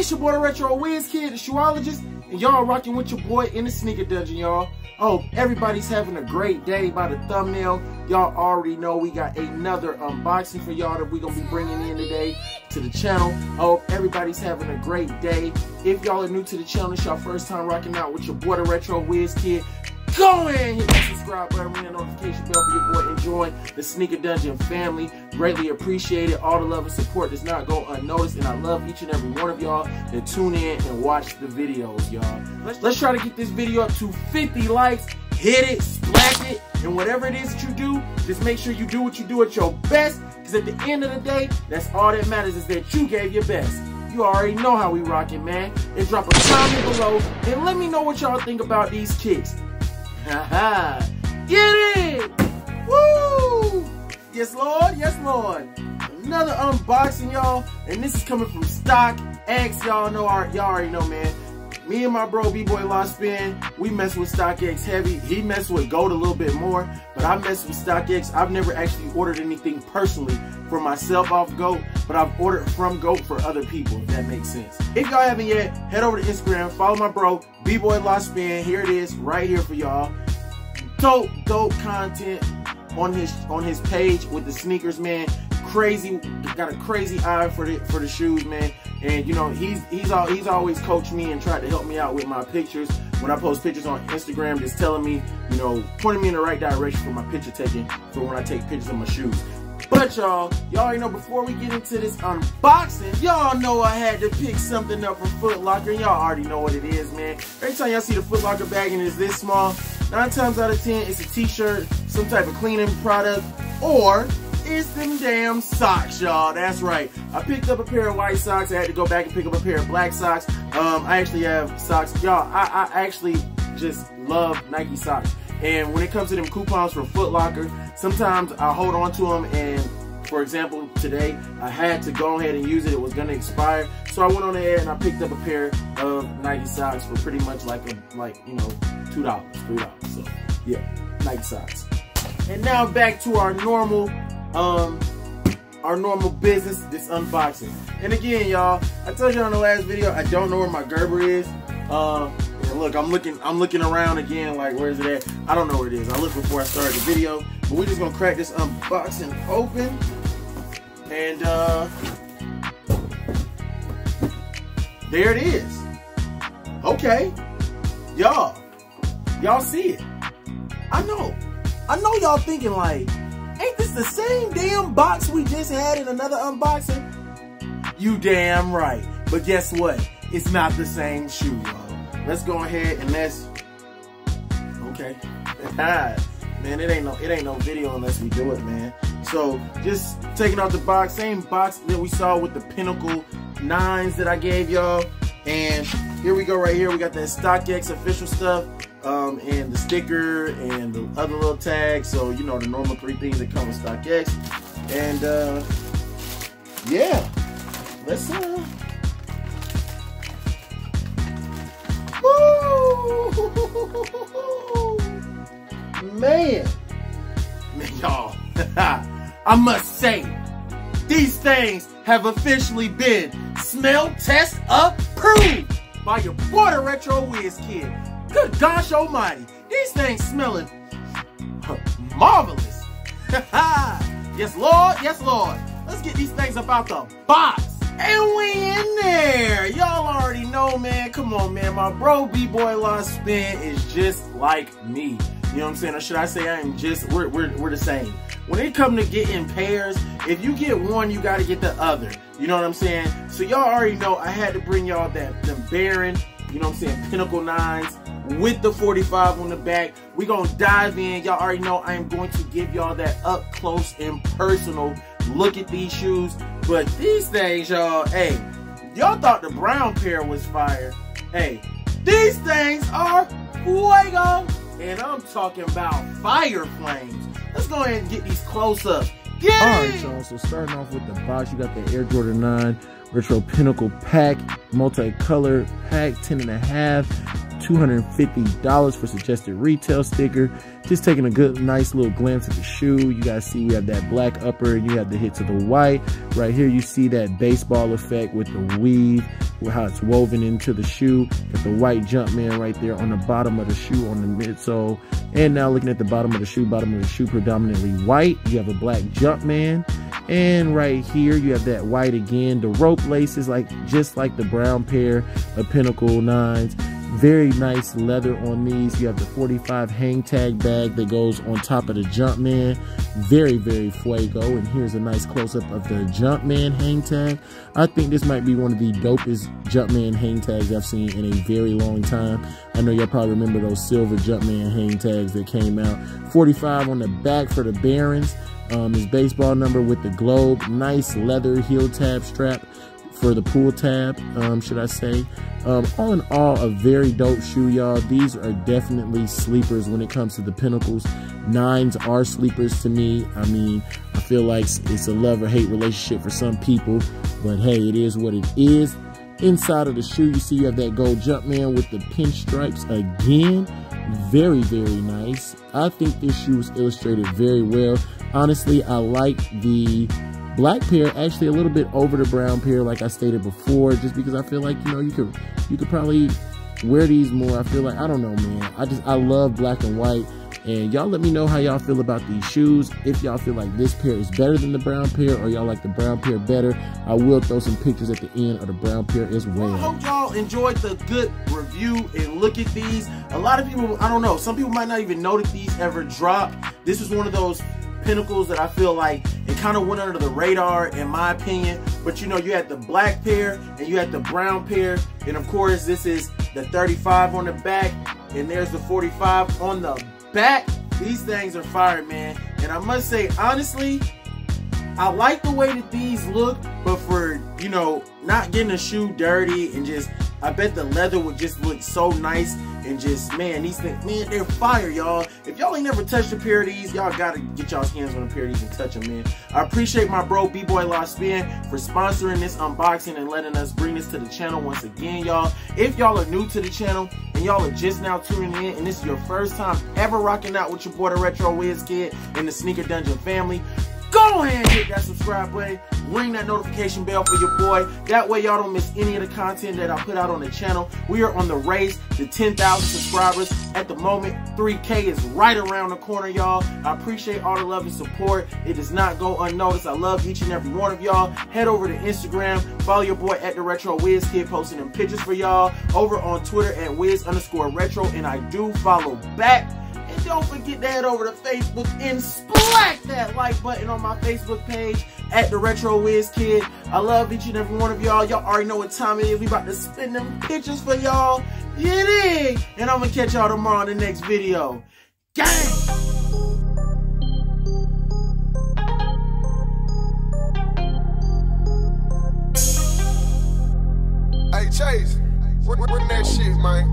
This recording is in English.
It's your boy, the Retro Wiz Kid, the shoeologist, and y'all rocking with your boy in the sneaker dungeon, y'all. Oh, everybody's having a great day. By the thumbnail, y'all already know we got another unboxing for y'all that we're going to be bringing in today to the channel. Oh, everybody's having a great day. If y'all are new to the channel, it's y'all first time rocking out with your boy, the Retro Wiz Kid. Go ahead and hit that subscribe button, ring the notification bell for your boy and join the Sneaker Dungeon family. Greatly appreciate it. All the love and support does not go unnoticed, and I love each and every one of y'all that tune in and watch the videos, y'all. Let's try to get this video up to 50 likes. Hit it, splash it, and whatever it is that you do, just make sure you do what you do at your best, because at the end of the day, that's all that matters, is that you gave your best. You already know how we rockin', man. And drop a comment below and let me know what y'all think about these kicks. Haha, get it! Woo! Yes, Lord, yes, Lord. Another unboxing, y'all, and this is coming from Stockx. Y'all already know, man. Me and my bro BBOYLASPin, we mess with Stockx heavy. He messed with GOAT a little bit more, but I mess with Stockx. I've never actually ordered anything personally for myself off GOAT, but I've ordered from GOAT for other people, if that makes sense. If y'all haven't yet, head over to Instagram, follow my bro BBOYLASPin. Here it is, right here for y'all. Dope content on his page with the sneakers, man. Crazy, got a crazy eye for the shoes, man. And you know, he's always coached me and tried to help me out with my pictures. When I post pictures on Instagram, just telling me, you know, pointing me in the right direction for my picture taking, for when I take pictures of my shoes. But y'all already know, before we get into this unboxing, y'all know I had to pick something up from Footlocker, and y'all already know what it is, man. Every time y'all see the Footlocker bag and it's this small, 9 times out of 10, it's a t-shirt, some type of cleaning product, or it's them damn socks, y'all. That's right. I picked up a pair of white socks. I had to go back and pick up a pair of black socks. I actually have socks. Y'all, I actually just love Nike socks. And when it comes to them coupons from Footlocker, sometimes I hold on to them, and for example, today I had to go ahead and use it. It was going to expire. So I went on ahead and I picked up a pair of Nike socks for pretty much like you know, $2, $3. So yeah, Nike socks. And now back to our normal business, this unboxing. And again, y'all, I told you on the last video, I don't know where my Gerber is. And look, I'm looking around again, like, where is it at? I don't know where it is. I looked before I started the video, but we're just gonna crack this unboxing open. And there it is. Okay, y'all see it. I know y'all thinking like, ain't this the same damn box we just had in another unboxing? You damn right. But guess what? It's not the same shoe, y'all. Let's go ahead and okay. Man, it ain't no video unless we do it, man. So just taking out the box, same box that we saw with the Pinnacle 9s that I gave y'all. And here we go right here. We got that Stockx official stuff. And the sticker and the other little tags, so you know, the normal 3 things that come with Stockx. And yeah, let's man, y'all, I must say, these things have officially been smell test approved by your boy, the Retro Wiz Kid. Good gosh almighty, these things smelling marvelous. Yes, Lord, yes, Lord. Let's get these things up out the box. And we in there. Y'all already know, man. Come on, man. My bro BBOYLASPin is just like me. You know what I'm saying? Or should I say we're the same. When it comes to getting pairs, if you get one, you got to get the other. You know what I'm saying? So y'all already know I had to bring y'all them Baron, you know what I'm saying, Pinnacle 9s. With the 45 on the back. We gonna dive in. Y'all already know I am going to give y'all that up close and personal look at these shoes. But these things, y'all, hey, y'all thought the brown pair was fire. Hey, these things are fuego. And I'm talking about fire flames. Let's go ahead and get these close up. Alright, y'all, so starting off with the box, you got the Air Jordan 9 Retro Pinnacle pack, multicolor pack, 10.5. $250 for suggested retail sticker. Just taking a good, nice little glance at the shoe. You guys see we have that black upper, you have the hits of the white. Right here you see that baseball effect with the weave, how it's woven into the shoe. Got the white Jumpman right there on the bottom of the shoe on the midsole. And now looking at the bottom of the shoe predominantly white. You have a black Jumpman. And right here you have that white again. The rope laces just like the brown pair of Pinnacle 9s. Very nice leather on these. You have the 45 hang tag bag that goes on top of the Jumpman. Very, very Fuego. And here's a nice close-up of the Jumpman hang tag. I think this might be one of the dopest Jumpman hang tags I've seen in a very long time. I know y'all probably remember those silver Jumpman hang tags that came out. 45 on the back for the Barons. His baseball number with the globe. Nice leather heel tab strap for the pull tab, should I say. All in all, a very dope shoe, y'all. These are definitely sleepers when it comes to the Pinnacles. 9s are sleepers to me. I mean, I feel like it's a love or hate relationship for some people, but hey, it is what it is. Inside of the shoe, you see you have that gold Jumpman with the pinstripes again. Very, very nice. I think this shoe was illustrated very well. Honestly, I like the black pair actually a little bit over the brown pair, like I stated before, just because I feel like, you know, you could probably wear these more. I feel like, I don't know, man. I love black and white. And y'all let me know how y'all feel about these shoes. If y'all feel like this pair is better than the brown pair, or y'all like the brown pair better, I will throw some pictures at the end of the brown pair as well. I hope y'all enjoyed the good review and look at these. A lot of people, I don't know, some people might not even know that these ever dropped. This is one of those Pinnacles that I feel like it kind of went under the radar in my opinion. But you know, you had the black pair and you had the brown pair, and of course this is the 35 on the back and there's the 45 on the back. These things are fire, man. And I must say, honestly, I like the way that these look, but for, you know, not getting a shoe dirty and just, I bet the leather would just look so nice. And just, man, these things, man, they're fire, y'all. If y'all ain't never touched a pair of these, y'all gotta get y'all's hands on a pair of these and touch them, man. I appreciate my bro BBOYLASPin for sponsoring this unboxing and letting us bring this to the channel once again, y'all. If y'all are new to the channel and y'all are just now tuning in and this is your first time ever rocking out with your boy DaRetroWizKid and the Sneaker Dungeon family, go ahead and hit that subscribe button, ring that notification bell for your boy. That way y'all don't miss any of the content that I put out on the channel. We are on the race to 10,000 subscribers. At the moment, 3K is right around the corner, y'all. I appreciate all the love and support. It does not go unnoticed. I love each and every one of y'all. Head over to Instagram. Follow your boy at DaRetroWizKid, posting them pictures for y'all. Over on Twitter at Wiz_retro, and I do follow back. And don't forget to head over to Facebook and splash that like button on my Facebook page at DaRetroWizKid. I love each and every one of y'all. Y'all already know what time it is. We about to spin them pictures for y'all. You dig? And I'm gonna catch y'all tomorrow in the next video. Gang! Hey Chase, run that shit, man.